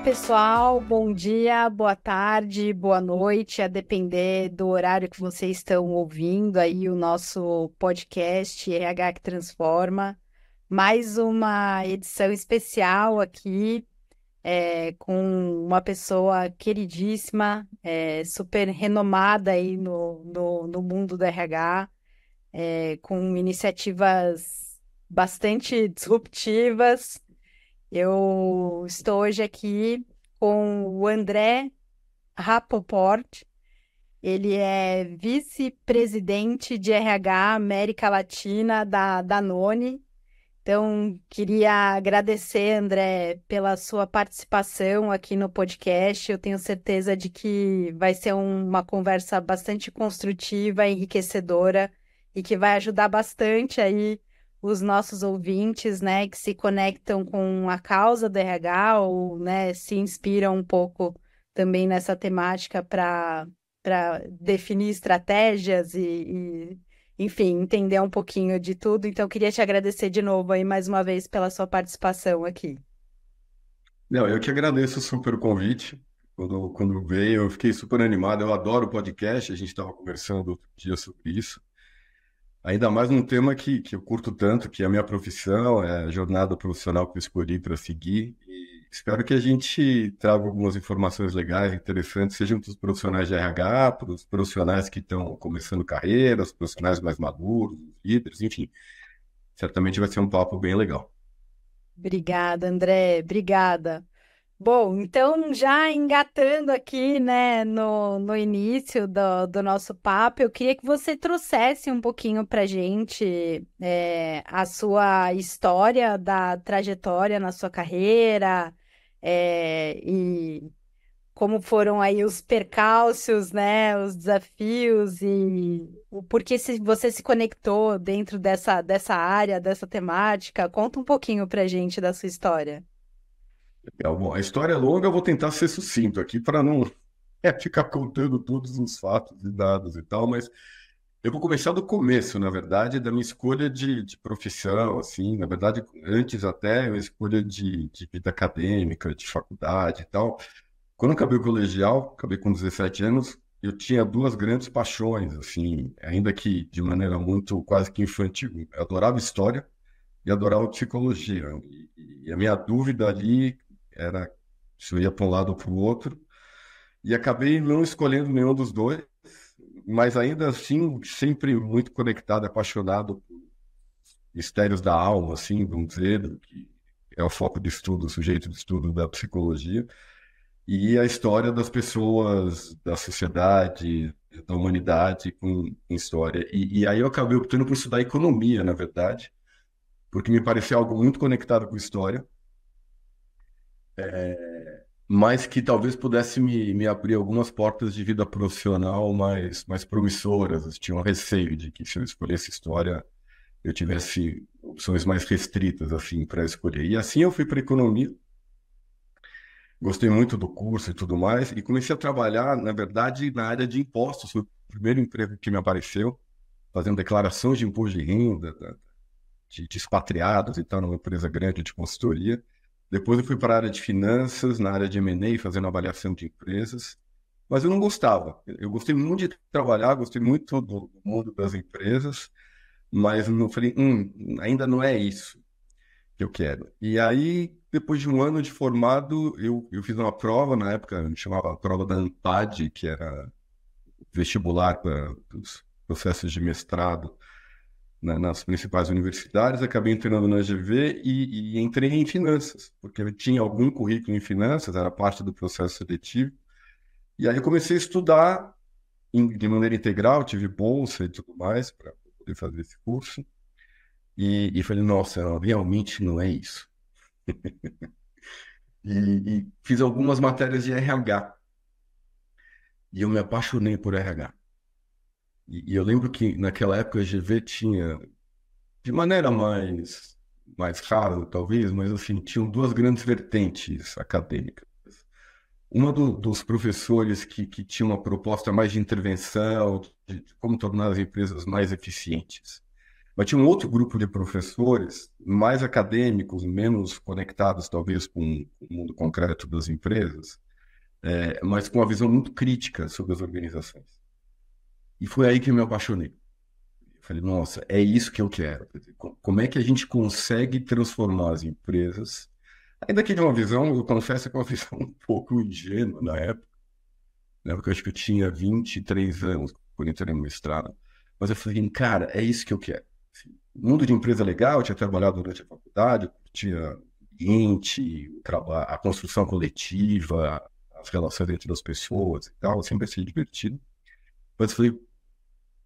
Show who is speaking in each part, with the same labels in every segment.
Speaker 1: pessoal, bom dia, boa tarde, boa noite, a depender do horário que vocês estão ouvindo aí o nosso podcast RH que Transforma. Mais uma edição especial aqui, com uma pessoa queridíssima, super renomada aí no mundo do RH, com iniciativas bastante disruptivas. Eu estou hoje aqui com o André Rapoport. Ele é vice-presidente de RH América Latina da Danone. Então, queria agradecer, André, pela sua participação aqui no podcast. Eu tenho certeza de que vai ser uma conversa bastante construtiva, enriquecedora e que vai ajudar bastante aí os nossos ouvintes, né, que se conectam com a causa do RH ou, né, se inspiram um pouco também nessa temática para definir estratégias enfim, entender um pouquinho de tudo. Então, eu queria te agradecer de novo aí mais uma vez pela sua participação aqui.
Speaker 2: Não, eu que agradeço super o convite. Quando veio, eu fiquei super animado. Eu adoro podcast, a gente estava conversando outro dia sobre isso. Ainda mais num tema que eu curto tanto, que é a minha profissão, é a jornada profissional que eu escolhi para seguir. E espero que a gente traga algumas informações legais, interessantes, sejam para os profissionais de RH, para os profissionais que estão começando carreira, os profissionais mais maduros, líderes, enfim. Certamente vai ser um papo bem legal.
Speaker 1: Obrigada, André. Obrigada. Bom, então já engatando aqui, né, no início do nosso papo, eu queria que você trouxesse um pouquinho para gente a sua história da trajetória na sua carreira, e como foram aí os percalços, né, os desafios e o porquê você se conectou dentro dessa área, dessa temática. Conta um pouquinho para gente da sua história.
Speaker 2: Legal. Bom, a história é longa, eu vou tentar ser sucinto aqui para não ficar contando todos os fatos e dados e tal, mas eu vou começar do começo, na verdade, da minha escolha de profissão, assim, na verdade, antes até, a escolha de vida acadêmica, de faculdade e tal. Quando eu acabei o colegial, acabei com 17 anos, eu tinha duas grandes paixões, assim, ainda que de maneira muito quase que infantil. Eu adorava história e adorava psicologia. E a minha dúvida ali era se eu ia para um lado ou para o outro. E acabei não escolhendo nenhum dos dois, mas ainda assim, sempre muito conectado, apaixonado por mistérios da alma, assim, vamos dizer, que é o foco de estudo, o sujeito de estudo da psicologia, e a história das pessoas, da sociedade, da humanidade com história. E aí eu acabei optando por estudar economia, na verdade, porque me parecia algo muito conectado com história, mas que talvez pudesse me abrir algumas portas de vida profissional mais promissoras. Eu tinha um receio de que se eu escolhesse história, eu tivesse opções mais restritas, assim, para escolher. E assim eu fui para economia, gostei muito do curso e tudo mais, e comecei a trabalhar, na verdade, na área de impostos. Foi o primeiro emprego que me apareceu, fazendo declarações de imposto de renda, de expatriados e tal, numa empresa grande de consultoria. Depois eu fui para a área de finanças, na área de M&A, fazendo avaliação de empresas. Mas eu não gostava. Eu gostei muito de trabalhar, gostei muito do mundo das empresas, mas não falei, ainda não é isso que eu quero. E aí, depois de um ano de formado, eu fiz uma prova, na época, chamava a prova da ANPAD, que era vestibular para os processos de mestrado nas principais universidades, acabei entrando na GV e entrei em finanças, porque eu tinha algum currículo em finanças, era parte do processo seletivo. E aí eu comecei a estudar de maneira integral, tive bolsa e tudo mais para poder fazer esse curso. E falei, nossa, realmente não é isso. E fiz algumas matérias de RH. E eu me apaixonei por RH. E eu lembro que naquela época a GV tinha, de maneira mais rara, talvez, mas assim, tinham duas grandes vertentes acadêmicas. Uma dos professores que tinha uma proposta mais de intervenção, de como tornar as empresas mais eficientes. Mas tinha um outro grupo de professores, mais acadêmicos, menos conectados, talvez, com o mundo concreto das empresas, mas com uma visão muito crítica sobre as organizações. E foi aí que eu me apaixonei. Eu falei, nossa, é isso que eu quero. Quer dizer, como é que a gente consegue transformar as empresas, ainda que de uma visão, eu confesso que é uma visão um pouco ingênua na época, né? Porque eu acho que eu tinha 23 anos quando entrei no mestrado. Mas eu falei, cara, é isso que eu quero. Assim, mundo de empresa legal, eu tinha trabalhado durante a faculdade, tinha ambiente, a construção coletiva, as relações entre as pessoas e tal, sempre achei divertido. Mas eu falei,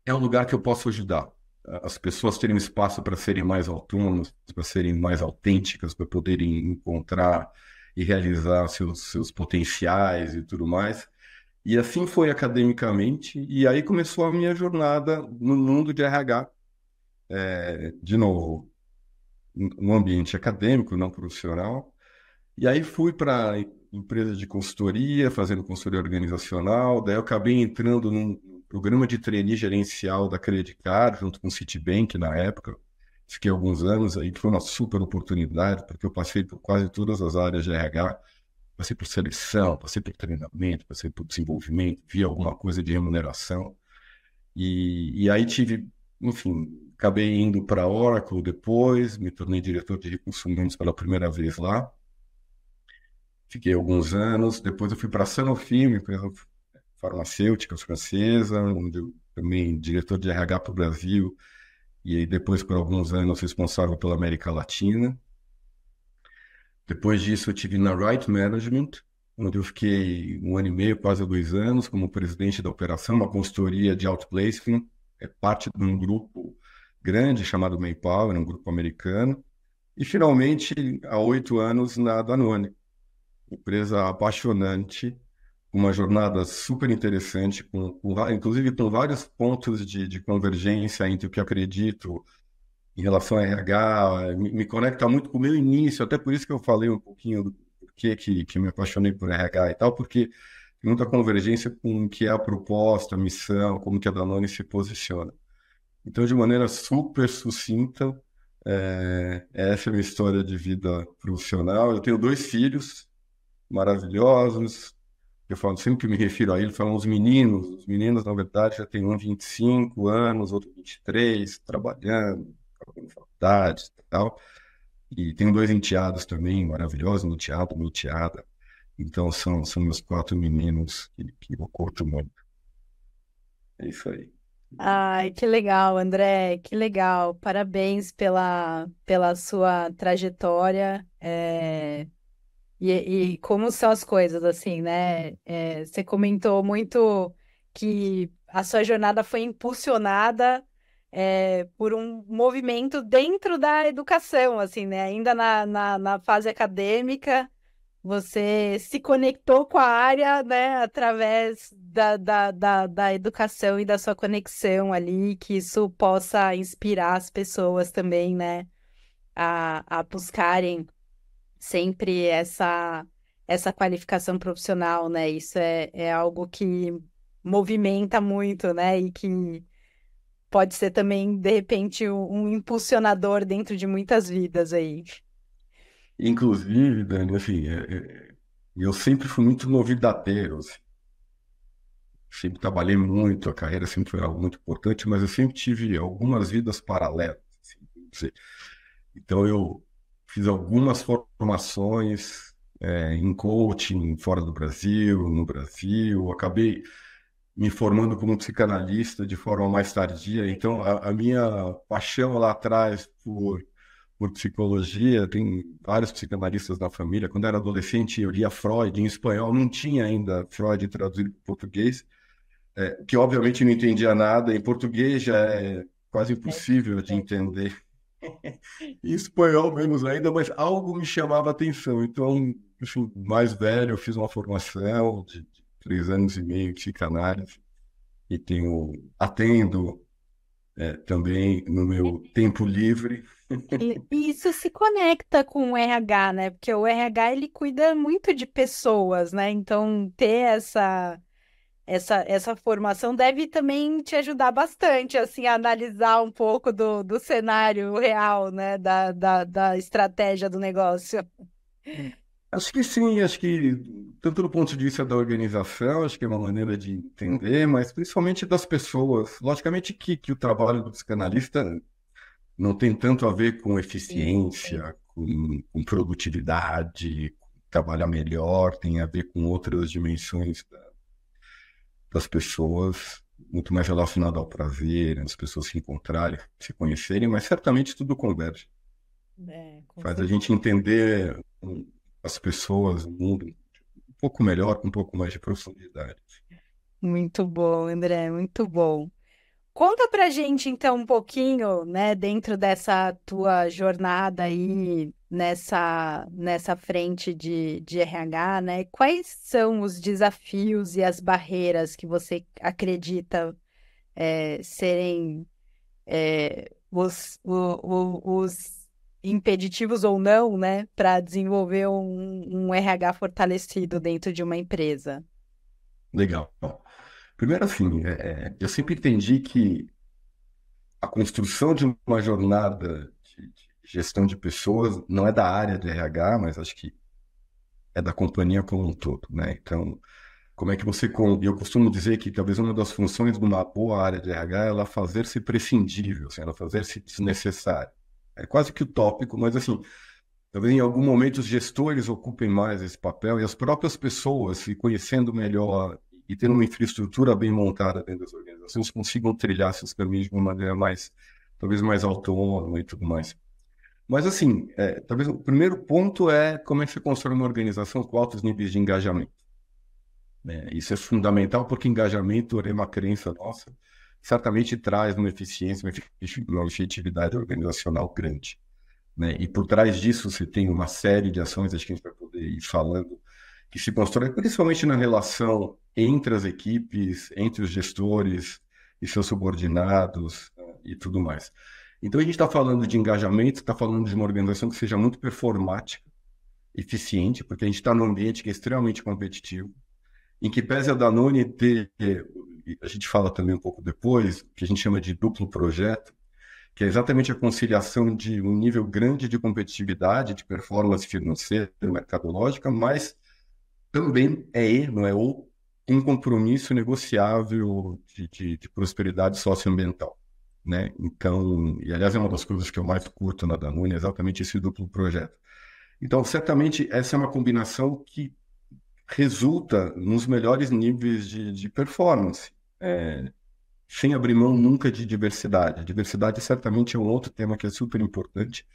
Speaker 2: é um lugar que eu posso ajudar. As pessoas terem um espaço para serem mais autônomas, para serem mais autênticas, para poderem encontrar e realizar seus potenciais e tudo mais. E assim foi academicamente, e aí começou a minha jornada no mundo de RH, de novo, no ambiente acadêmico, não profissional. E aí fui para empresa de consultoria, fazendo consultoria organizacional, daí eu acabei entrando num programa de trainee gerencial da Credicar, junto com o Citibank na época. Fiquei alguns anos aí, foi uma super oportunidade, porque eu passei por quase todas as áreas de RH, passei por seleção, passei por treinamento, passei por desenvolvimento, vi alguma coisa de remuneração. E aí tive, enfim, acabei indo para a Oracle depois, me tornei diretor de recursos humanos pela primeira vez lá. Fiquei alguns anos, depois eu fui para a Sanofi, uma empresa farmacêutica francesa, onde eu também diretor de RH para o Brasil, e aí depois por alguns anos responsável pela América Latina. Depois disso eu tive na Right Management, onde eu fiquei um ano e meio, quase 2 anos, como presidente da operação, uma consultoria de outplacement, parte de um grupo grande chamado Maypower, um grupo americano. E finalmente, há 8 anos, na Danone, empresa apaixonante, uma jornada super interessante, inclusive com vários pontos de convergência entre o que eu acredito em relação a RH, me conecta muito com o meu início, até por isso que eu falei um pouquinho do porquê que me apaixonei por RH e tal, porque tem muita convergência com o que é a proposta, a missão, como que a Danone se posiciona. Então, de maneira super sucinta, essa é a minha história de vida profissional. Eu tenho 2 filhos maravilhosos. Eu falo, sempre que me refiro a eles, falam os meninos. Os meninos, na verdade, já têm um 25 anos, outro 23, trabalhando, fazendo faculdade e tal. E tenho 2 enteados também, maravilhosos, um enteado, uma enteada. Então, são meus 4 meninos que eu curto muito. É isso aí.
Speaker 1: Ai, que legal, André, que legal. Parabéns pela sua trajetória. E como são as coisas, assim, né? Você comentou muito que a sua jornada foi impulsionada, por um movimento dentro da educação, assim, né? Ainda na fase acadêmica, você se conectou com a área, né? Através da educação e da sua conexão ali, que isso possa inspirar as pessoas também, né? A buscarem sempre essa qualificação profissional, né? Isso é algo que movimenta muito, né? E que pode ser também, de repente, um impulsionador dentro de muitas vidas aí.
Speaker 2: Inclusive, Dani, assim, eu sempre fui muito novidadeiro, assim. Sempre trabalhei muito, a carreira sempre foi algo muito importante, mas eu sempre tive algumas vidas paralelas, assim, vamos dizer. Então, eu fiz algumas formações, em coaching fora do Brasil, no Brasil, acabei me formando como psicanalista de forma mais tardia. Então, a minha paixão lá atrás por psicologia, tem vários psicanalistas na família. Quando eu era adolescente, eu lia Freud em espanhol, não tinha ainda Freud traduzido para português, que obviamente não entendia nada. Em português já é quase impossível de entender. Em espanhol menos ainda, mas algo me chamava a atenção. Então, enfim, mais velho, eu fiz uma formação de 3 anos e meio de psicanálise e atendo também no meu tempo livre.
Speaker 1: E isso se conecta com o RH, né? Porque o RH ele cuida muito de pessoas, né? Então ter essa formação deve também te ajudar bastante, assim, a analisar um pouco do cenário real, né, da estratégia do negócio.
Speaker 2: Acho que sim, acho que tanto do ponto de vista da organização, acho que é uma maneira de entender, mas principalmente das pessoas. Logicamente que o trabalho do psicanalista não tem tanto a ver com
Speaker 1: Sim, sim.
Speaker 2: eficiência, com produtividade, com trabalhar melhor, tem a ver com outras dimensões das pessoas, muito mais relacionado ao prazer, as pessoas se encontrarem, se conhecerem, mas certamente tudo converge.
Speaker 1: Com
Speaker 2: Faz a
Speaker 1: certeza.
Speaker 2: gente entender as pessoas, o mundo, um pouco melhor, com um pouco mais de profundidade.
Speaker 1: Muito bom, André, muito bom. Conta pra gente então um pouquinho, né, dentro dessa tua jornada aí nessa frente de RH, né? Quais são os desafios e as barreiras que você acredita serem os impeditivos ou não, né, para desenvolver um RH fortalecido dentro de uma empresa?
Speaker 2: Legal. Bom, primeiro, assim, eu sempre entendi que a construção de uma jornada de gestão de pessoas não é da área de RH, mas acho que é da companhia como um todo, né? Então, como é que você... Eu costumo dizer que talvez uma das funções de uma boa área de RH é ela fazer-se prescindível, assim, ela fazer-se desnecessária. É quase que utópico, mas assim, talvez em algum momento os gestores ocupem mais esse papel e as próprias pessoas, se conhecendo melhor e tendo uma infraestrutura bem montada dentro das organizações, consigam trilhar seus caminhos de uma maneira mais, talvez mais autônoma e tudo mais. Mas assim, talvez o primeiro ponto é como é que você constrói uma organização com altos níveis de engajamento, né? Isso é fundamental porque engajamento é uma crença nossa, certamente traz uma eficiência, uma efetividade organizacional grande, né? E por trás disso você tem uma série de ações, acho que a gente vai poder ir falando, que se constrói principalmente na relação entre as equipes, entre os gestores e seus subordinados, e tudo mais. Então a gente está falando de engajamento, está falando de uma organização que seja muito performática, eficiente, porque a gente está num ambiente que é extremamente competitivo, em que pese a Danone ter, a gente fala também um pouco depois, que a gente chama de duplo projeto, que é exatamente a conciliação de um nível grande de competitividade, de performance financeira, mercadológica, mas também não é ou um compromisso negociável de prosperidade socioambiental, né? Então, e aliás é uma das coisas que eu mais curto na Danone, é exatamente esse duplo projeto. Então, certamente essa é uma combinação que resulta nos melhores níveis de performance. Sem abrir mão nunca de diversidade. A diversidade certamente é um outro tema que é super importante.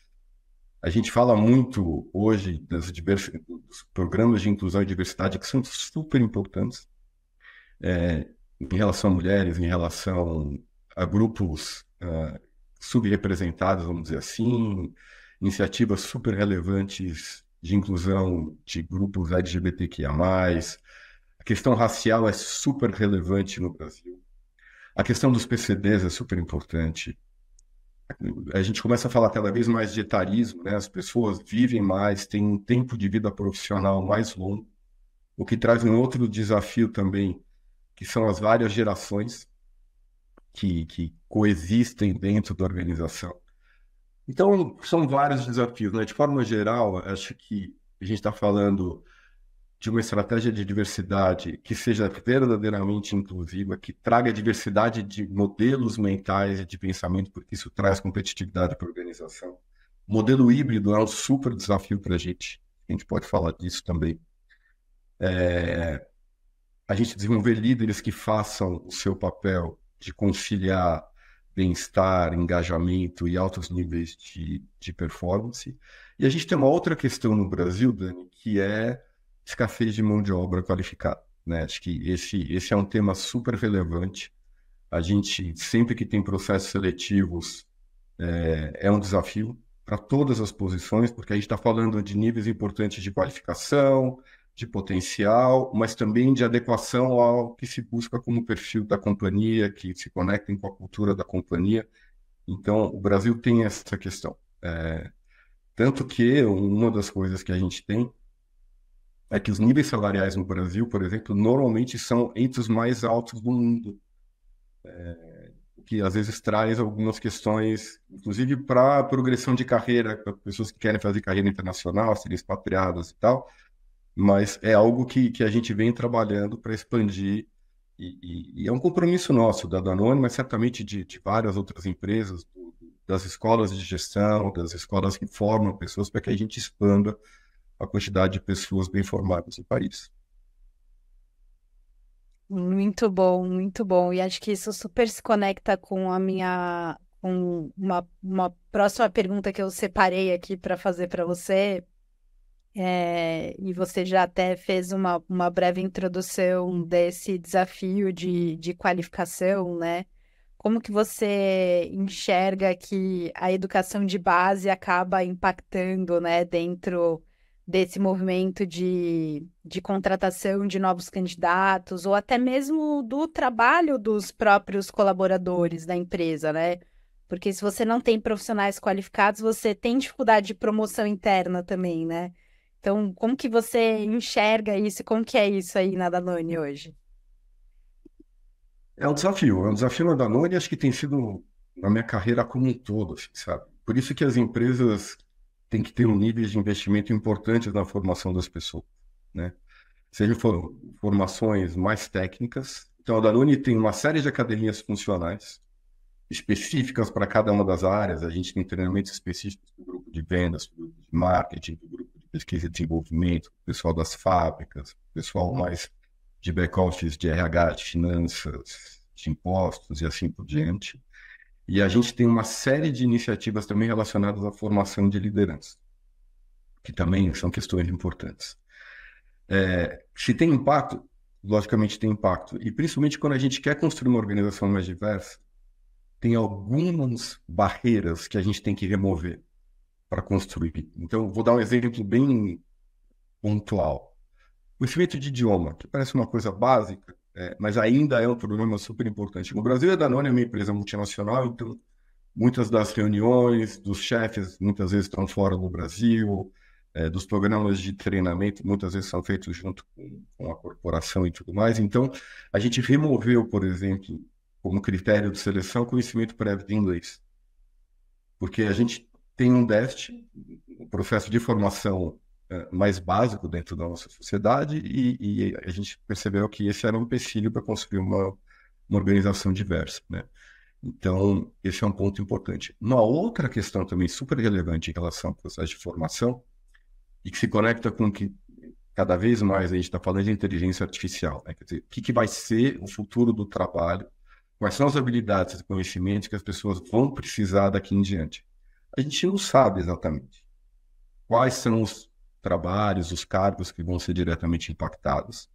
Speaker 2: A gente fala muito hoje dos programas de inclusão e diversidade que são super importantes, em relação a mulheres, em relação a grupos subrepresentados, vamos dizer assim, iniciativas super relevantes de inclusão de grupos LGBTQIA+. A questão racial é super relevante no Brasil. A questão dos PCDs é super importante. A gente começa a falar cada vez mais de etarismo, né? As pessoas vivem mais, têm um tempo de vida profissional mais longo, o que traz um outro desafio também, que são as várias gerações que coexistem dentro da organização. Então, são vários desafios, né? De forma geral, acho que a gente está falando de uma estratégia de diversidade que seja verdadeiramente inclusiva, que traga diversidade de modelos mentais e de pensamento, porque isso traz competitividade para a organização. O modelo híbrido é um super desafio para a gente. A gente pode falar disso também. A gente desenvolver líderes que façam o seu papel de conciliar bem-estar, engajamento e altos níveis de performance. E a gente tem uma outra questão no Brasil, Dani, que é escassez de mão de obra qualificada, né? Acho que esse é um tema super relevante. A gente, sempre que tem processos seletivos, é um desafio para todas as posições, porque a gente está falando de níveis importantes de qualificação, de potencial, mas também de adequação ao que se busca como perfil da companhia, que se conectem com a cultura da companhia. Então, o Brasil tem essa questão. Tanto que uma das coisas que a gente tem é que os níveis salariais no Brasil, por exemplo, normalmente são entre os mais altos do mundo, o que às vezes traz algumas questões, inclusive para progressão de carreira, para pessoas que querem fazer carreira internacional, serem expatriadas e tal, mas é algo que a gente vem trabalhando para expandir, e é um compromisso nosso da Danone, mas certamente de várias outras empresas, das escolas de gestão, das escolas que formam pessoas, para que a gente expanda a quantidade de pessoas bem formadas no país.
Speaker 1: Muito bom, muito bom. E acho que isso super se conecta com com uma próxima pergunta que eu separei aqui para fazer para você. E você já até fez uma breve introdução desse desafio de qualificação, né? Como que você enxerga que a educação de base acaba impactando, né, dentro desse movimento de contratação de novos candidatos, ou até mesmo do trabalho dos próprios colaboradores da empresa, né? Porque se você não tem profissionais qualificados, você tem dificuldade de promoção interna também, né? Então, como que você enxerga isso? Como que é isso aí na Danone hoje?
Speaker 2: É um desafio na Danone, acho que tem sido na minha carreira como um todo, assim, sabe? Por isso que as empresas têm que ter um nível de investimento importante na formação das pessoas, né? Sejam formações mais técnicas. Então, a Danone tem uma série de academias funcionais específicas para cada uma das áreas. A gente tem treinamentos específicos para o grupo de vendas, para o grupo de marketing, para o grupo de pesquisa e desenvolvimento, para o pessoal das fábricas, para o pessoal mais de back-office, de RH, de finanças, de impostos e assim por diante. E a gente tem uma série de iniciativas também relacionadas à formação de liderança, que também são questões importantes. Se tem impacto, logicamente tem impacto. E principalmente quando a gente quer construir uma organização mais diversa, tem algumas barreiras que a gente tem que remover para construir. Então, vou dar um exemplo bem pontual. O conhecimento de idioma, que parece uma coisa básica, mas ainda é um problema super importante. No Brasil, a Danone é uma empresa multinacional, então muitas das reuniões dos chefes muitas vezes estão fora do Brasil, dos programas de treinamento muitas vezes são feitos junto com a corporação e tudo mais. Então, a gente removeu, por exemplo, como critério de seleção, conhecimento prévio de inglês, porque a gente tem um déficit, um processo de formação mais básico dentro da nossa sociedade e a gente percebeu que esse era um empecilho para construir uma organização diversa, né? Então, esse é um ponto importante. Uma outra questão também super relevante em relação ao processo de formação e que se conecta com que cada vez mais a gente está falando de inteligência artificial, né? Quer dizer, o que vai ser o futuro do trabalho, quais são as habilidades e conhecimentos que as pessoas vão precisar daqui em diante. A gente não sabe exatamente quais são os trabalhos, os cargos que vão ser diretamente impactados.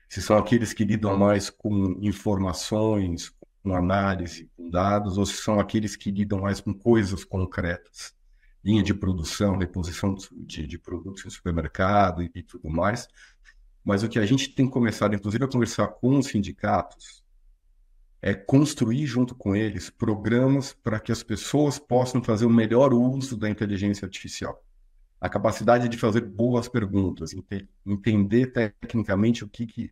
Speaker 2: Se são aqueles que lidam mais com informações, com análise, com dados, ou se são aqueles que lidam mais com coisas concretas, linha de produção, reposição de produtos em supermercado e tudo mais. Mas o que a gente tem começado, inclusive, a conversar com os sindicatos, é construir junto com eles programas para que as pessoas possam fazer o melhor uso da inteligência artificial. A capacidade de fazer boas perguntas, entender tecnicamente o que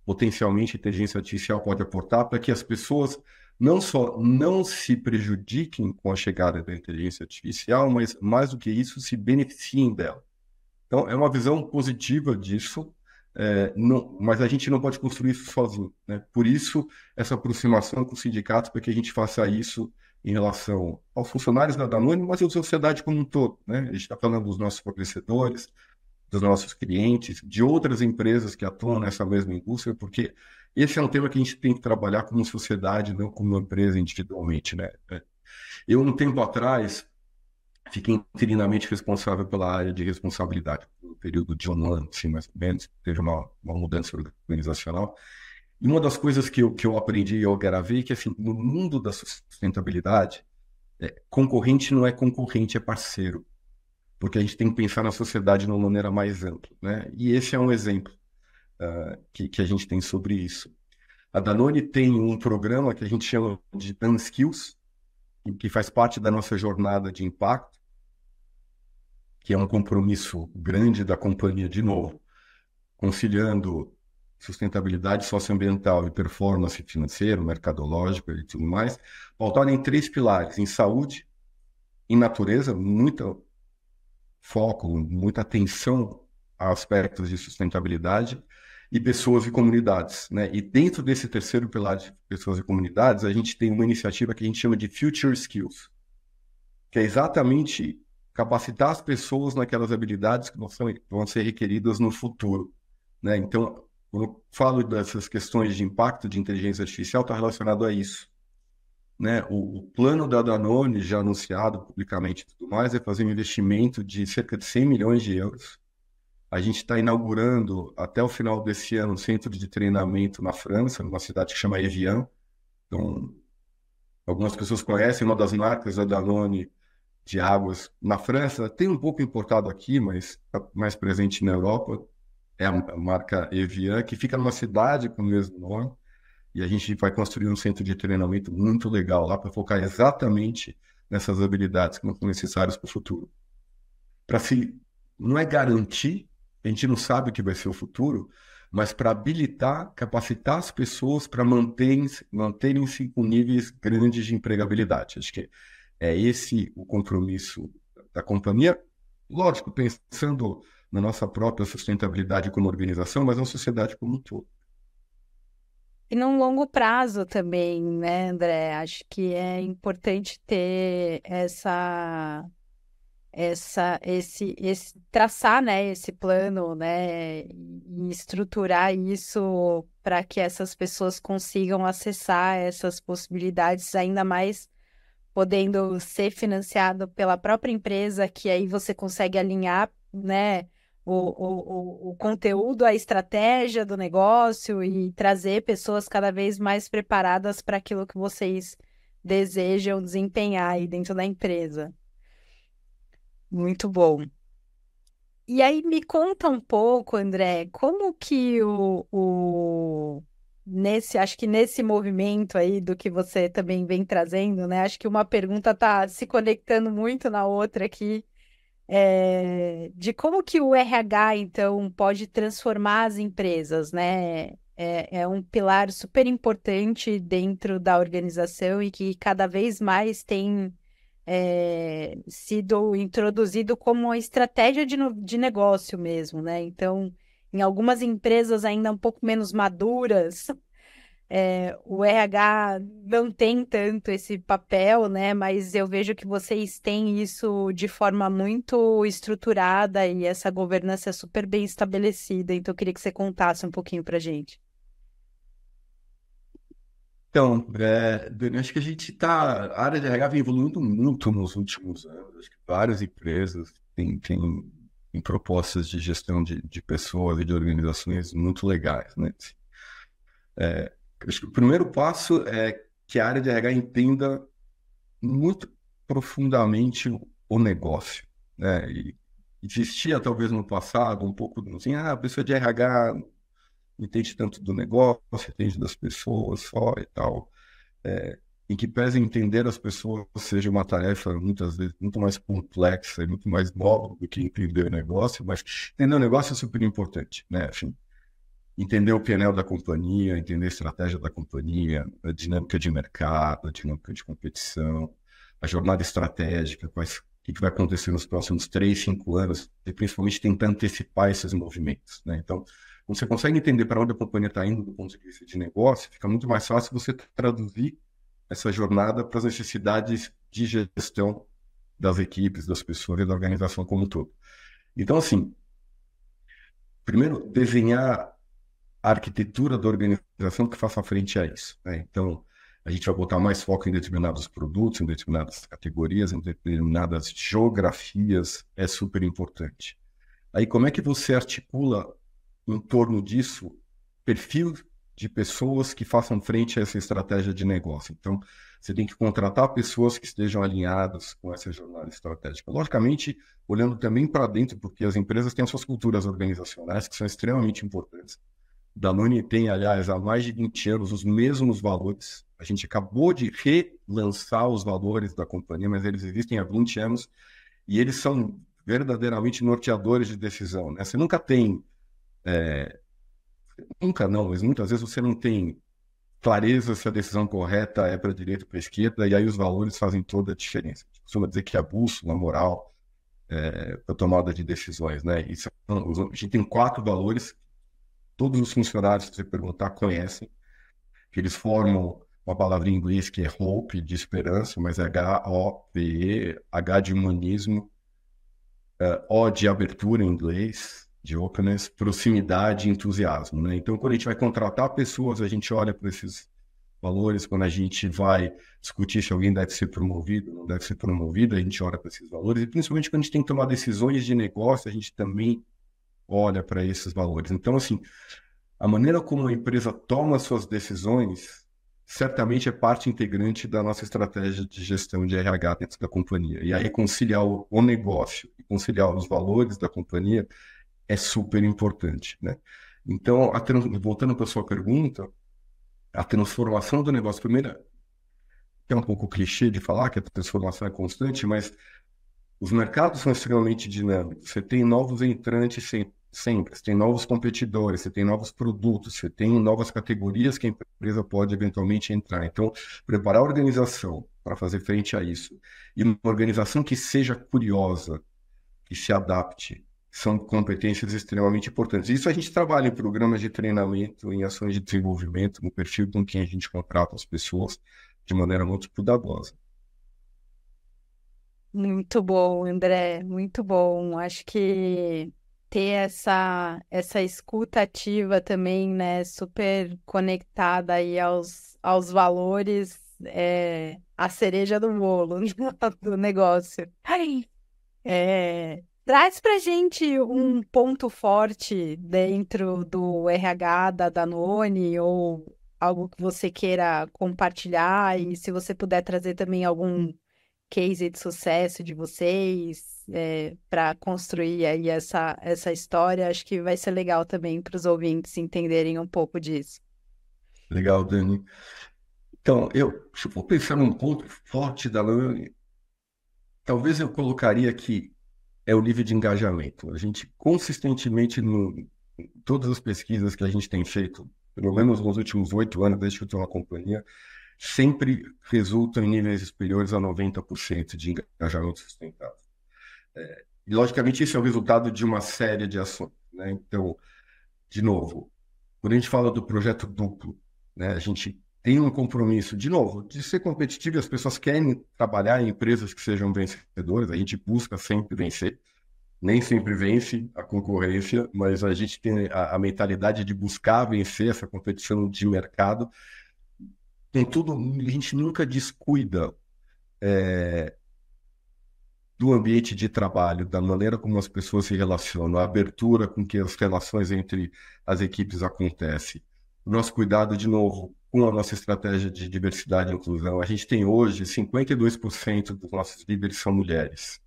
Speaker 2: potencialmente a inteligência artificial pode aportar para que as pessoas não só não se prejudiquem com a chegada da inteligência artificial, mas mais do que isso, se beneficiem dela. Então, é uma visão positiva disso, mas a gente não pode construir isso sozinho, né? Por isso, essa aproximação com os sindicatos, para que a gente faça isso em relação aos funcionários da Danone, mas à sociedade como um todo, né? A gente está falando dos nossos fornecedores, dos nossos clientes, de outras empresas que atuam nessa mesma indústria, porque esse é um tema que a gente tem que trabalhar como sociedade, não como uma empresa individualmente, né? Eu, um tempo atrás, fiquei interinamente responsável pela área de responsabilidade, no período de um ano, assim, mais ou menos, teve uma mudança organizacional. E uma das coisas que eu aprendi e eu gravei é que, assim, no mundo da sustentabilidade, concorrente não é concorrente, é parceiro. Porque a gente tem que pensar na sociedade de uma maneira mais ampla, né? E esse é um exemplo que a gente tem sobre isso. A Danone tem um programa que a gente chama de Dan Skills, que faz parte da nossa jornada de impacto, que é um compromisso grande da companhia, de novo, conciliando sustentabilidade socioambiental e performance financeira, mercadológica e tudo mais, pautada em 3 pilares: em saúde, em natureza, muito foco, muita atenção a aspectos de sustentabilidade, e pessoas e comunidades, né? E dentro desse terceiro pilar de pessoas e comunidades, a gente tem uma iniciativa que a gente chama de Future Skills, que é exatamente capacitar as pessoas naquelas habilidades que vão ser requeridas no futuro, né? Então, quando eu falo dessas questões de impacto de inteligência artificial, está relacionado a isso, né? O plano da Danone, já anunciado publicamente e tudo mais, é fazer um investimento de cerca de 100 milhões de euros. A gente está inaugurando, até o final desse ano, um centro de treinamento na França, numa cidade que chama Evian. Então, algumas pessoas conhecem uma das marcas da Danone de águas na França. Tem um pouco importado aqui, mas está mais presente na Europa. É a marca Evian, que fica numa cidade com o mesmo nome. E a gente vai construir um centro de treinamento muito legal lá para focar exatamente nessas habilidades que não são necessárias para o futuro. Para se, não é garantir, a gente não sabe o que vai ser o futuro, mas para habilitar, capacitar as pessoas para manterem-se com níveis grandes de empregabilidade. Acho que é esse o compromisso da companhia. Lógico, pensando na nossa própria sustentabilidade como organização, mas na sociedade como um todo.
Speaker 1: E num longo prazo também, né, André? Acho que é importante ter esse traçar, né, esse plano, né, e estruturar isso para que essas pessoas consigam acessar essas possibilidades, ainda mais podendo ser financiado pela própria empresa, que aí você consegue alinhar, né, o conteúdo, a estratégia do negócio e trazer pessoas cada vez mais preparadas para aquilo que vocês desejam desempenhar aí dentro da empresa. Muito bom. E aí me conta um pouco, André, como que acho que nesse movimento aí do que você também vem trazendo, né? Acho que uma pergunta está se conectando muito na outra aqui, de como que o RH, então, pode transformar as empresas, né? É um pilar super importante dentro da organização e que cada vez mais tem sido introduzido como uma estratégia de negócio mesmo, né? Então, em algumas empresas ainda um pouco menos maduras, o RH não tem tanto esse papel, né? Mas eu vejo que vocês têm isso de forma muito estruturada e essa governança é super bem estabelecida. Então, eu queria que você contasse um pouquinho para gente.
Speaker 2: Então, Dani, acho que a área de RH vem evoluindo muito nos últimos anos. Acho que várias empresas têm propostas de gestão de pessoas e de organizações muito legais, né? Acho que o primeiro passo é que a área de RH entenda muito profundamente o negócio, né? E existia talvez no passado um pouco assim, a pessoa de RH não entende tanto do negócio, entende das pessoas só e tal. Em que pese entender as pessoas seja uma tarefa muitas vezes muito mais complexa e muito mais nova do que entender o negócio, mas entender o negócio é super importante, né? Assim, entender o PNL da companhia, entender a estratégia da companhia, a dinâmica de mercado, a dinâmica de competição, a jornada estratégica, o que vai acontecer nos próximos 3, 5 anos, e principalmente tentar antecipar esses movimentos, né? Então, quando você consegue entender para onde a companhia está indo do ponto de vista de negócio, fica muito mais fácil você traduzir essa jornada para as necessidades de gestão das equipes, das pessoas e da organização como um todo. Então, assim, primeiro, desenhar a arquitetura da organização que faça frente a isso, né? Então, a gente vai botar mais foco em determinados produtos, em determinadas categorias, em determinadas geografias, é super importante. Aí, como é que você articula em torno disso perfil de pessoas que façam frente a essa estratégia de negócio? Então, você tem que contratar pessoas que estejam alinhadas com essa jornada estratégica. Logicamente, olhando também para dentro, porque as empresas têm as suas culturas organizacionais que são extremamente importantes. Danone tem, aliás, há mais de 20 anos os mesmos valores. A gente acabou de relançar os valores da companhia, mas eles existem há 20 anos e eles são verdadeiramente norteadores de decisão, né? Você nunca tem Nunca não, mas muitas vezes você não tem clareza se a decisão correta é para a direita ou para a esquerda, e aí os valores fazem toda a diferença. A gente costuma dizer que é a bússola moral para tomada de decisões, né? A gente tem 4 valores, todos os funcionários, se você perguntar, conhecem, que eles formam uma palavra em inglês que é hope, de esperança, mas é H-O-P-E, H de humanismo, O de abertura em inglês, de openness, proximidade e entusiasmo, né? Então, quando a gente vai contratar pessoas, a gente olha para esses valores. Quando a gente vai discutir se alguém deve ser promovido, não deve ser promovido, a gente olha para esses valores. E principalmente quando a gente tem que tomar decisões de negócio, a gente também olha para esses valores. Então, assim, a maneira como a empresa toma suas decisões certamente é parte integrante da nossa estratégia de gestão de RH dentro da companhia. E aí conciliar o negócio e conciliar os valores da companhia é super importante, né? Então, voltando para a sua pergunta, a transformação do negócio, primeiro, é um pouco clichê de falar que a transformação é constante, mas os mercados são extremamente dinâmicos. Você tem novos entrantes sempre, você tem novos competidores, você tem novos produtos, você tem novas categorias que a empresa pode eventualmente entrar. Então, preparar a organização para fazer frente a isso, e uma organização que seja curiosa, que se adapte, são competências extremamente importantes. Isso a gente trabalha em programas de treinamento, em ações de desenvolvimento, no perfil com quem a gente contrata as pessoas de maneira muito cuidadosa.
Speaker 1: Muito bom, André, muito bom. Acho que ter essa escuta ativa também, né, super conectada aí aos valores, é a cereja do bolo do negócio. Traz pra gente um ponto forte dentro do RH da Danone ou algo que você queira compartilhar e se você puder trazer também algum case de sucesso de vocês para construir aí essa história, acho que vai ser legal também para os ouvintes entenderem um pouco disso.
Speaker 2: Legal, Dani. Então, se eu for pensar num ponto forte da Lani, talvez eu colocaria que é o nível de engajamento. A gente consistentemente, em todas as pesquisas que a gente tem feito, pelo menos nos últimos 8 anos, desde que eu estou na companhia, sempre resulta em níveis superiores a 90% de engajamento sustentável. E, logicamente, isso é o resultado de uma série de ações, né? Então, de novo, quando a gente fala do projeto duplo, né, a gente tem um compromisso, de novo, de ser competitivo, e as pessoas querem trabalhar em empresas que sejam vencedoras, a gente busca sempre vencer, nem sempre vence a concorrência, mas a gente tem a mentalidade de buscar vencer essa competição de mercado. Tem tudo, a gente nunca descuida do ambiente de trabalho, da maneira como as pessoas se relacionam, a abertura com que as relações entre as equipes acontecem. O nosso cuidado, de novo, com a nossa estratégia de diversidade e inclusão. A gente tem hoje 52% dos nossos líderes são mulheres,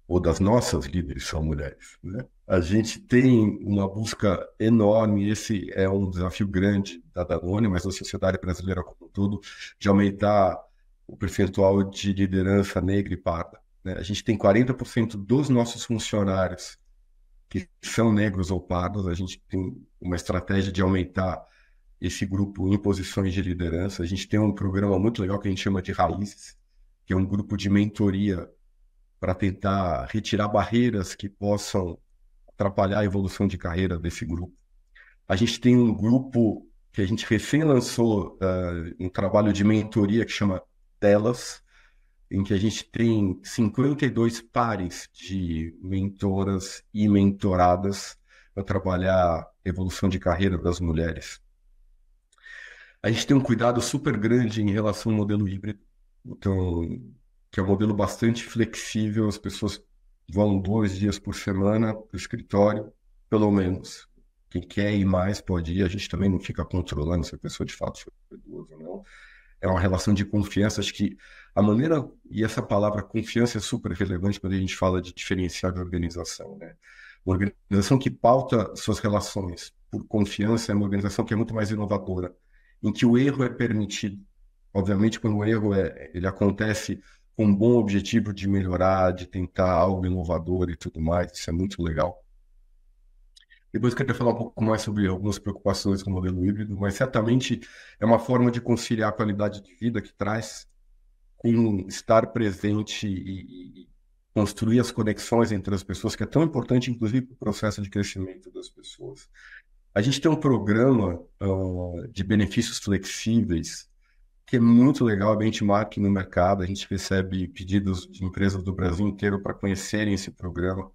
Speaker 2: ou das nossas líderes são mulheres, né? A gente tem uma busca enorme, esse é um desafio grande da Danone, mas da sociedade brasileira como um todo, de aumentar o percentual de liderança negra e parda, né? A gente tem 40% dos nossos funcionários que são negros ou pardos. A gente tem uma estratégia de aumentar esse grupo em posições de liderança. A gente tem um programa muito legal que a gente chama de Raízes, que é um grupo de mentoria para tentar retirar barreiras que possam atrapalhar a evolução de carreira desse grupo. A gente tem um grupo que a gente recém lançou, um trabalho de mentoria que chama Delas, em que a gente tem 52 pares de mentoras e mentoradas para trabalhar a evolução de carreira das mulheres. A gente tem um cuidado super grande em relação ao modelo híbrido, então, que é um modelo bastante flexível. As pessoas vão 2 dias por semana para o escritório, pelo menos. Quem quer ir mais pode ir. A gente também não fica controlando se a pessoa de fato foi duas ou não. É uma relação de confiança. Acho que a maneira, e essa palavra confiança é super relevante quando a gente fala de diferenciar de organização, né? Uma organização que pauta suas relações por confiança é uma organização que é muito mais inovadora, em que o erro é permitido. Obviamente, quando o erro ele acontece com um bom objetivo de melhorar, de tentar algo inovador e tudo mais, isso é muito legal. Depois eu queria falar um pouco mais sobre algumas preocupações com o modelo híbrido, mas certamente é uma forma de conciliar a qualidade de vida que traz com estar presente e construir as conexões entre as pessoas, que é tão importante, inclusive, para o processo de crescimento das pessoas. A gente tem um programa de benefícios flexíveis que é muito legal, é benchmark no mercado. A gente recebe pedidos de empresas do Brasil inteiro para conhecerem esse programa,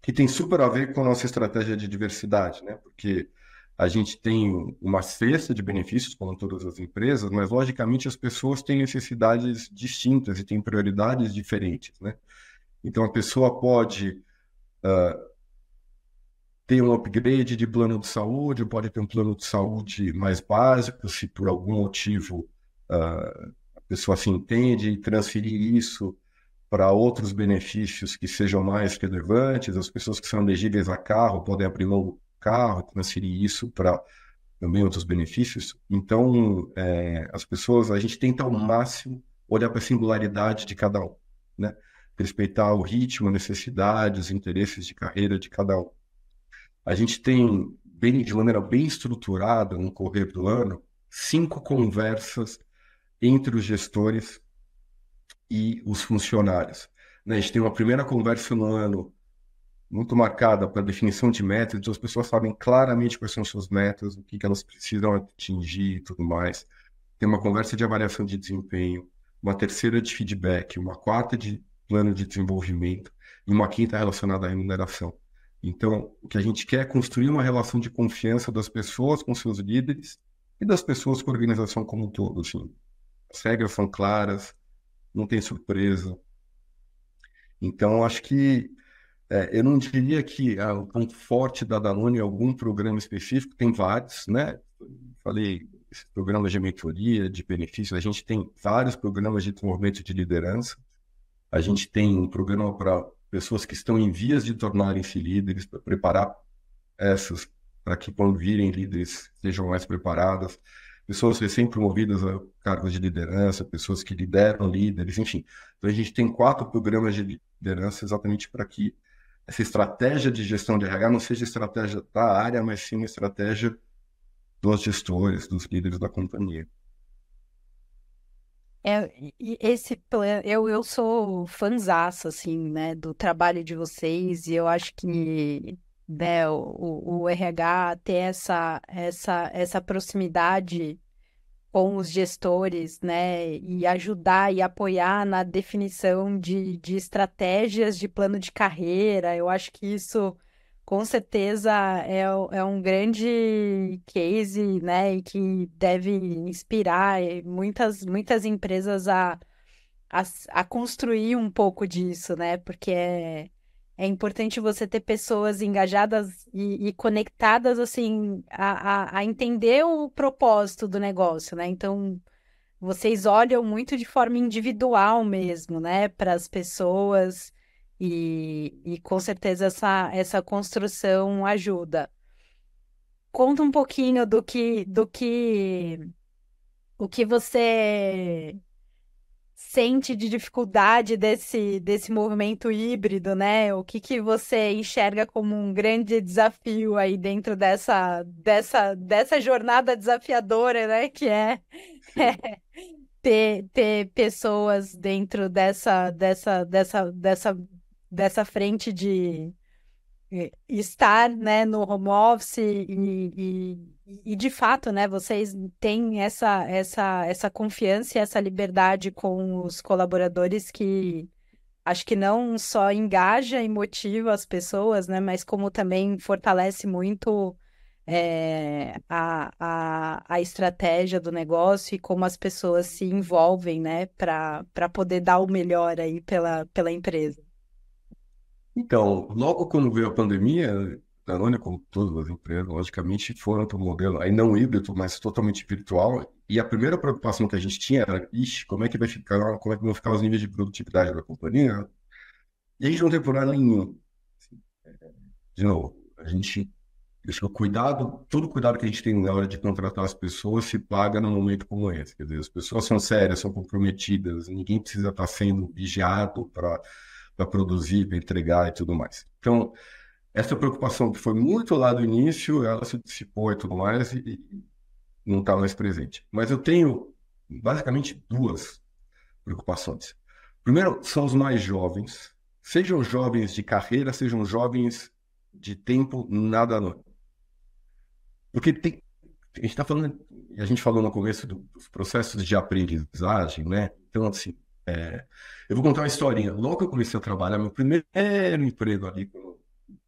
Speaker 2: que tem super a ver com a nossa estratégia de diversidade, né? Porque a gente tem uma cesta de benefícios, como todas as empresas, mas, logicamente, as pessoas têm necessidades distintas e têm prioridades diferentes, né? Então, a pessoa pode ter um upgrade de plano de saúde, pode ter um plano de saúde mais básico, se por algum motivo a pessoa se entende, e transferir isso para outros benefícios que sejam mais relevantes. As pessoas que são elegíveis a carro podem abrir mão do carro, transferir isso para também outros benefícios. Então, as pessoas, a gente tenta ao máximo olhar para a singularidade de cada um, né? Respeitar o ritmo, a necessidade, os interesses de carreira de cada um. A gente tem, de maneira bem estruturada, no correr do ano, 5 conversas entre os gestores e os funcionários, né? A gente tem uma primeira conversa no ano muito marcada para definição de metas, então as pessoas sabem claramente quais são os seus metas, o que elas precisam atingir e tudo mais. Tem uma conversa de avaliação de desempenho, uma terceira de feedback, uma quarta de plano de desenvolvimento e uma quinta relacionada à remuneração. Então, o que a gente quer é construir uma relação de confiança das pessoas com seus líderes e das pessoas com a organização como um todo. Assim. As regras são claras, não tem surpresa. Então, acho que eu não diria que o ponto forte da Danone é algum programa específico, tem vários, né? Falei, esse programa de mentoria, de benefícios, a gente tem vários programas de desenvolvimento de liderança, a gente tem um programa para pessoas que estão em vias de tornarem-se líderes, para preparar essas, para que quando virem líderes sejam mais preparadas, pessoas recém-promovidas a cargos de liderança, pessoas que lideram líderes, enfim. Então a gente tem 4 programas de liderança exatamente para que essa estratégia de gestão de RH não seja estratégia da área, mas sim uma estratégia dos gestores, dos líderes da companhia.
Speaker 1: E esse plano, eu sou fãzaça, assim, né, do trabalho de vocês, e eu acho que, né, o RH ter essa proximidade com os gestores, né, e ajudar e apoiar na definição de estratégias de plano de carreira. Eu acho que isso, com certeza, é um grande case, né, e que deve inspirar muitas empresas a, a construir um pouco disso, né, porque é importante você ter pessoas engajadas e conectadas, assim, a entender o propósito do negócio, né? Então, vocês olham muito de forma individual mesmo, né, para as pessoas e com certeza essa construção ajuda. Conta um pouquinho o que você sente de dificuldade desse movimento híbrido, né? O que que você enxerga como um grande desafio aí dentro dessa jornada desafiadora, né? Que é,
Speaker 2: Sim.
Speaker 1: ter pessoas dentro dessa frente de estar, né, no home office e de fato, né, vocês têm essa confiança e essa liberdade com os colaboradores que acho que não só engaja e motiva as pessoas, né, mas como também fortalece muito a estratégia do negócio e como as pessoas se envolvem, né, para poder dar o melhor aí pela empresa.
Speaker 2: Então, logo quando veio a pandemia, a Danone, como todas as empresas, logicamente, foram para o modelo, aí não híbrido, mas totalmente virtual. E a primeira preocupação que a gente tinha era, ixi, como é que vai ficar, como é que vão ficar os níveis de produtividade da companhia? E a gente não tem problema nenhum. De novo, a gente, acho que o cuidado, todo o cuidado que a gente tem na hora de contratar as pessoas se paga num momento como esse. Quer dizer, as pessoas são sérias, são comprometidas, ninguém precisa estar sendo vigiado para produzir, para entregar e tudo mais. Então, essa preocupação que foi muito lá do início, ela se dissipou e tudo mais, e não está mais presente. Mas eu tenho basicamente duas preocupações. Primeiro, são os mais jovens, sejam jovens de carreira, sejam jovens de tempo, nada anônimo. Porque a gente está falando, a gente falou no começo dos processos de aprendizagem, né? Então, assim, eu vou contar uma historinha. Logo que eu comecei a trabalhar, meu primeiro emprego ali, quando eu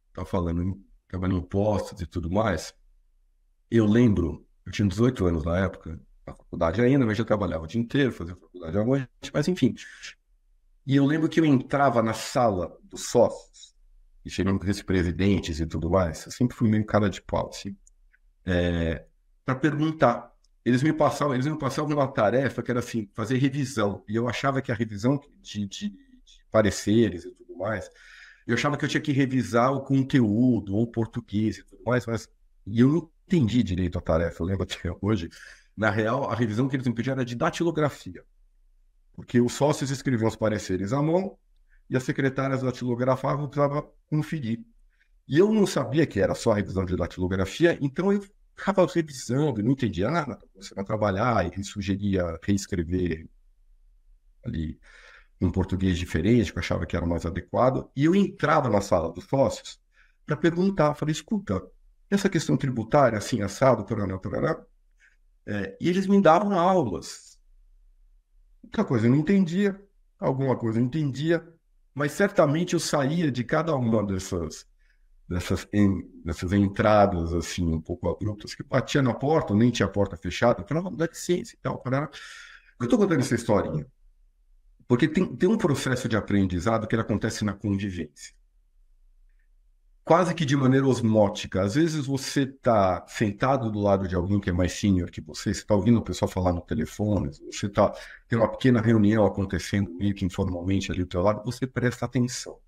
Speaker 2: estava falando, trabalhando em postos e tudo mais, eu lembro, eu tinha 18 anos na época, na faculdade ainda, mas já trabalhava o dia inteiro, fazia faculdade à noite, mas enfim. E eu lembro que eu entrava na sala dos sócios, e chegando com esses presidentes e tudo mais, eu sempre fui meio cara de pau, assim, para perguntar. Eles me passavam uma tarefa que era assim, fazer revisão. E eu achava que a revisão de pareceres e tudo mais, eu achava que eu tinha que revisar o conteúdo, ou o português e tudo mais, e eu não entendi direito a tarefa, eu lembro até hoje. Na real, a revisão que eles me pediam era de datilografia, porque os sócios escreviam os pareceres à mão e as secretárias datilografavam, eu precisava conferir. E eu não sabia que era só a revisão de datilografia, então eu ficava revisando, não entendia nada. Você vai trabalhar, e ele sugeria reescrever ali um português diferente, que eu achava que era mais adequado. E eu entrava na sala dos sócios para perguntar, falei, escuta, essa questão tributária, assim, assado, tarará, tarará, e eles me davam aulas. Outra coisa eu não entendia, alguma coisa eu entendia, mas certamente eu saía de cada uma dessas entradas assim um pouco abruptas que batia na porta, ou nem tinha porta fechada, eu falava, dá licença e tal. Parará. Eu estou contando essa historinha porque tem um processo de aprendizado que ele acontece na convivência, quase que de maneira osmótica. Às vezes você está sentado do lado de alguém que é mais senior que você está ouvindo o pessoal falar no telefone, você está tem uma pequena reunião acontecendo meio que informalmente ali do teu lado, você presta atenção.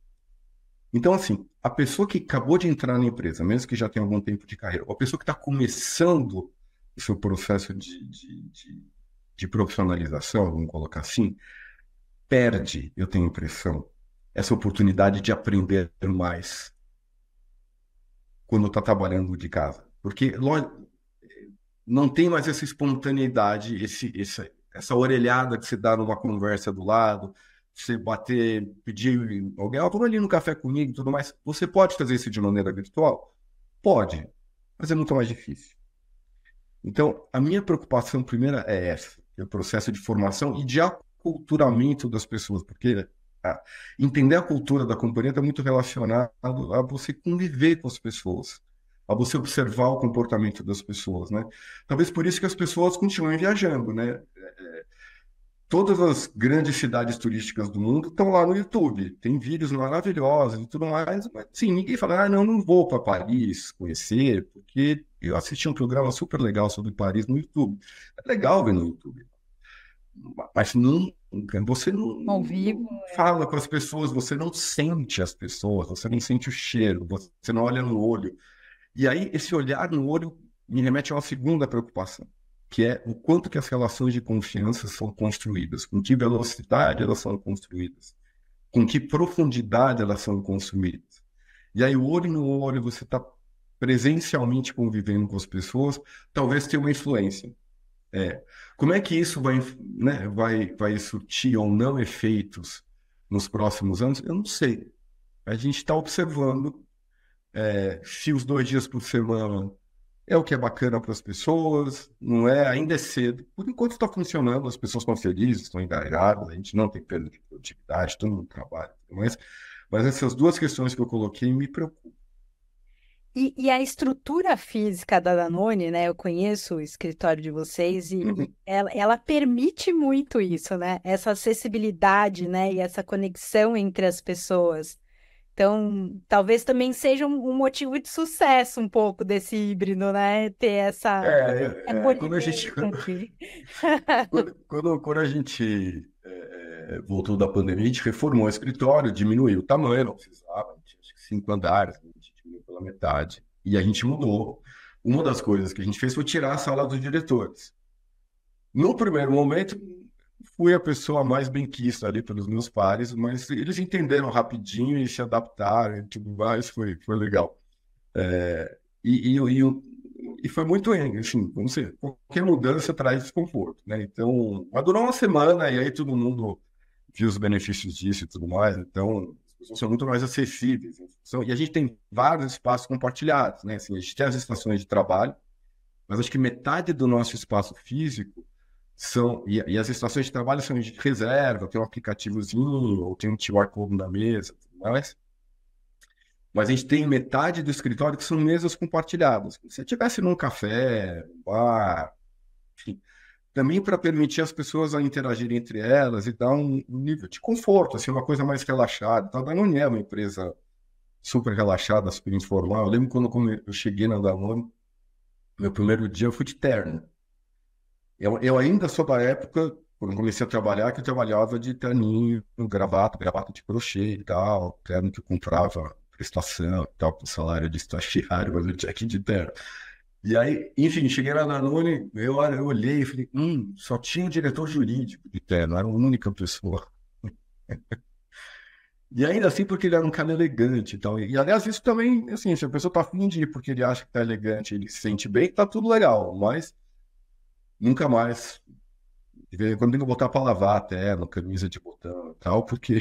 Speaker 2: Então, assim, a pessoa que acabou de entrar na empresa, mesmo que já tenha algum tempo de carreira, ou a pessoa que está começando o seu processo de profissionalização, vamos colocar assim, perde, eu tenho a impressão, essa oportunidade de aprender mais quando está trabalhando de casa. Porque não tem mais essa espontaneidade, essa orelhada que se dá numa conversa do lado, você bater, pedir alguém, vamos ali no café comigo e tudo mais. Você pode fazer isso de maneira virtual? Pode, mas é muito mais difícil. Então, a minha preocupação primeira é essa, é o processo de formação e de aculturamento das pessoas, porque entender a cultura da companhia está muito relacionado a você conviver com as pessoas, a você observar o comportamento das pessoas, né? Talvez por isso que as pessoas continuem viajando, né? Todas as grandes cidades turísticas do mundo estão lá no YouTube. Tem vídeos maravilhosos e tudo mais. Mas, sim, ninguém fala, não vou para Paris conhecer, porque eu assisti um programa super legal sobre Paris no YouTube. É legal ver no YouTube. Mas você
Speaker 1: Ao
Speaker 2: não
Speaker 1: vivo.
Speaker 2: fala com as pessoas, você não sente as pessoas, você não sente o cheiro, você não olha no olho. E aí, esse olhar no olho me remete a uma segunda preocupação, que é o quanto que as relações de confiança são construídas, com que velocidade elas são construídas, com que profundidade elas são construídas. E aí, o olho no olho, você está presencialmente convivendo com as pessoas, talvez tenha uma influência. Como é que isso vai, né, vai surtir ou não efeitos nos próximos anos? Eu não sei. A gente está observando se os 2 dias por semana é o que é bacana para as pessoas, não é? Ainda é cedo. Por enquanto está funcionando, as pessoas estão felizes, estão engajadas, a gente não tem perda de produtividade, todo mundo trabalha. Mas essas duas questões que eu coloquei me preocupam.
Speaker 1: E a estrutura física da Danone, né? Eu conheço o escritório de vocês e
Speaker 2: Uhum.
Speaker 1: ela permite muito isso, né? Essa acessibilidade, né? E essa conexão entre as pessoas. Então, talvez também seja um motivo de sucesso um pouco desse híbrido, né? Ter essa
Speaker 2: Quando a gente,
Speaker 1: acolhimento aqui.
Speaker 2: quando a gente voltou da pandemia, a gente reformou o escritório, diminuiu o tamanho, não precisava, a gente tinha acho que 5 andares, a gente diminuiu pela metade. E a gente mudou. Uma das coisas que a gente fez foi tirar a sala dos diretores. No primeiro momento, fui a pessoa mais benquista ali pelos meus pares, mas eles entenderam rapidinho e se adaptaram e tudo mais, foi legal. É, e, e, e, o- e foi muito, assim, como você, qualquer mudança traz desconforto, né? Então, mas durou uma semana e aí todo mundo viu os benefícios disso e tudo mais, então as pessoas são muito mais acessíveis. E a gente tem vários espaços compartilhados, né? Assim, a gente tem as estações de trabalho, mas acho que metade do nosso espaço físico e as estações de trabalho são de reserva, tem um aplicativozinho, ou tem um QR Code na mesa, tudo mais. Mas a gente tem metade do escritório que são mesas compartilhadas. Se você estivesse num café, num bar, enfim, também para permitir as pessoas a interagirem entre elas e dar um nível de conforto, assim, uma coisa mais relaxada. Então, a Danone é uma empresa super relaxada, super informal. Eu lembro quando eu cheguei na Danone, meu primeiro dia eu fui de terno. Eu ainda sou da época, quando eu comecei a trabalhar, que eu trabalhava de terninho, gravata de crochê e tal, terno que eu comprava prestação e tal, com salário de estagiário, mas eu tinha que ir de terno. E aí, enfim, cheguei lá na Nune, eu olhei e falei, só tinha o diretor jurídico de terno, era a única pessoa. E ainda assim, porque ele era um cara elegante e tal. E aliás, isso também, assim, se a pessoa tá afim de ir porque ele acha que tá elegante, ele se sente bem, tá tudo legal, mas nunca mais. De vez em quando tem que botar pra lavar até, no camisa de botão e tal, porque,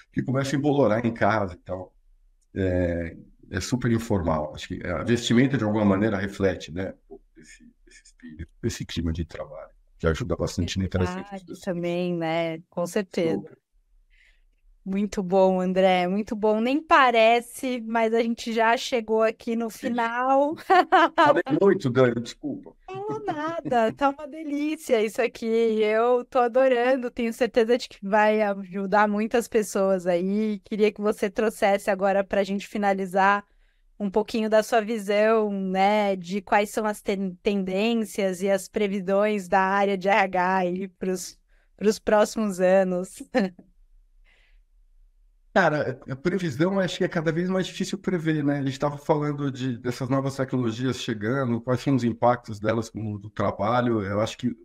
Speaker 2: porque começa a embolorar em casa e tal. É, é super informal. Acho que a vestimenta, de alguma maneira, reflete, né, um pouco desse espírito, desse clima de trabalho, que ajuda bastante na interação entre as
Speaker 1: Verdade
Speaker 2: pessoas.
Speaker 1: também, né? Com certeza.
Speaker 2: Super.
Speaker 1: Muito bom, André, muito bom. Nem parece, mas a gente já chegou aqui no final.
Speaker 2: Falei muito, Dani, desculpa.
Speaker 1: Falou nada, tá uma delícia isso aqui. Eu tô adorando, tenho certeza de que vai ajudar muitas pessoas aí. Queria que você trouxesse agora para a gente finalizar um pouquinho da sua visão, né, de quais são as tendências e as previsões da área de RH aí para os próximos anos.
Speaker 2: Cara, a previsão acho que é cada vez mais difícil prever, né? A gente estava falando dessas novas tecnologias chegando, quais são os impactos delas no mundo do trabalho. Eu acho que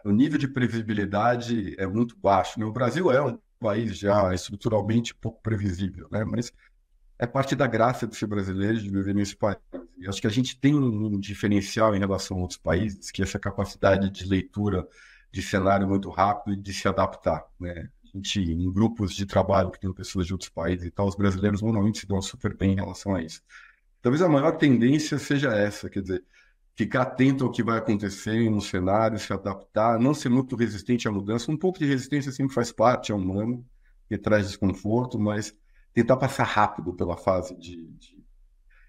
Speaker 2: o nível de previsibilidade é muito baixo, né? O Brasil é um país já estruturalmente pouco previsível, né? Mas é parte da graça de ser brasileiro, de viver nesse país. E acho que a gente tem um diferencial em relação a outros países, que é essa capacidade de leitura de cenário muito rápido e de se adaptar, né? A gente, em grupos de trabalho que tem pessoas de outros países e tal, os brasileiros normalmente se dão super bem em relação a isso. Talvez a maior tendência seja essa, quer dizer, ficar atento ao que vai acontecer no cenário, se adaptar, não ser muito resistente à mudança. Um pouco de resistência sempre faz parte, é humano, que traz desconforto, mas tentar passar rápido pela fase de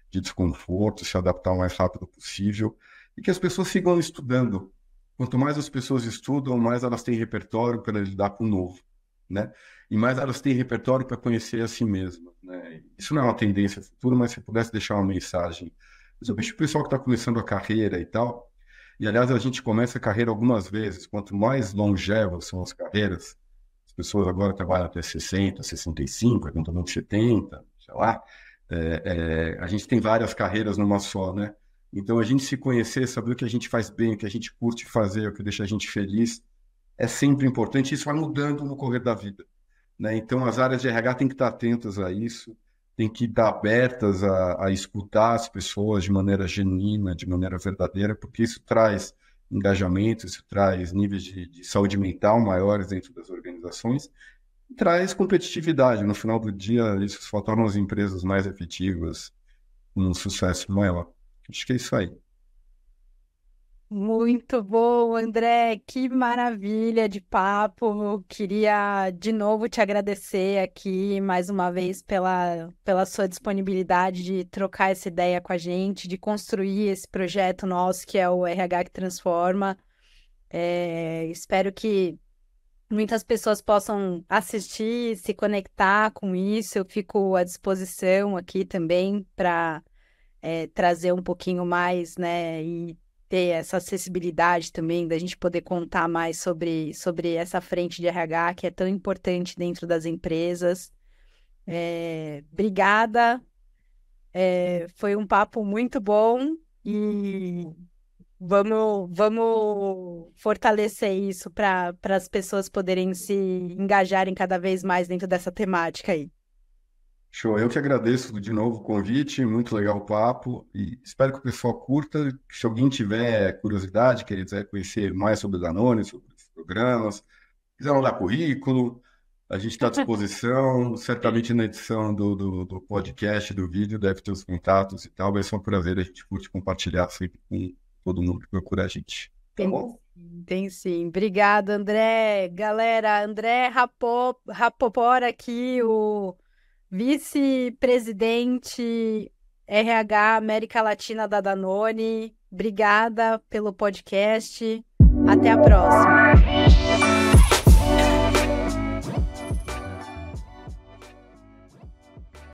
Speaker 2: desconforto, se adaptar o mais rápido possível e que as pessoas sigam estudando. Quanto mais as pessoas estudam, mais elas têm repertório para lidar com o novo, né? E mais elas têm repertório para conhecer a si mesmas, né? Isso não é uma tendência futura, mas se pudesse deixar uma mensagem, principalmente o pessoal que está começando a carreira e tal. E aliás, a gente começa a carreira algumas vezes. Quanto mais longevas são as carreiras, as pessoas agora trabalham até 60, 65, eventualmente 70, sei lá. A gente tem várias carreiras numa só, né? Então, a gente se conhecer, saber o que a gente faz bem, o que a gente curte fazer, o que deixa a gente feliz, é sempre importante. Isso vai mudando no correr da vida, né? Então, as áreas de RH têm que estar atentas a isso, têm que estar abertas a escutar as pessoas de maneira genuína, de maneira verdadeira, porque isso traz engajamento, isso traz níveis de saúde mental maiores dentro das organizações, e traz competitividade. No final do dia, isso só torna as empresas mais efetivas, com um sucesso maior. Acho que é isso aí.
Speaker 1: Muito bom, André. Que maravilha de papo. Queria de novo te agradecer aqui mais uma vez pela sua disponibilidade de trocar essa ideia com a gente, de construir esse projeto nosso que é o RH que Transforma. Espero que muitas pessoas possam assistir, se conectar com isso. Eu fico à disposição aqui também para trazer um pouquinho mais, né, e ter essa acessibilidade também, da gente poder contar mais sobre essa frente de RH que é tão importante dentro das empresas. Obrigada, foi um papo muito bom e Vamos fortalecer isso para as pessoas poderem se engajarem cada vez mais dentro dessa temática aí.
Speaker 2: Show, eu que agradeço de novo o convite, muito legal o papo e espero que o pessoal curta. Se alguém tiver curiosidade, quiser conhecer mais sobre o Danone, sobre os programas, quiser mandar currículo, a gente está à disposição. Certamente na edição do podcast, do vídeo, deve ter os contatos e tal. Vai ser um prazer, a gente curte compartilhar sempre com todo mundo que procura a gente. Tá
Speaker 1: Tem
Speaker 2: bom?
Speaker 1: sim, tem sim. Obrigada, André. Galera, André Rapoport aqui, o vice-presidente RH América Latina da Danone. Obrigada pelo podcast. Até a próxima.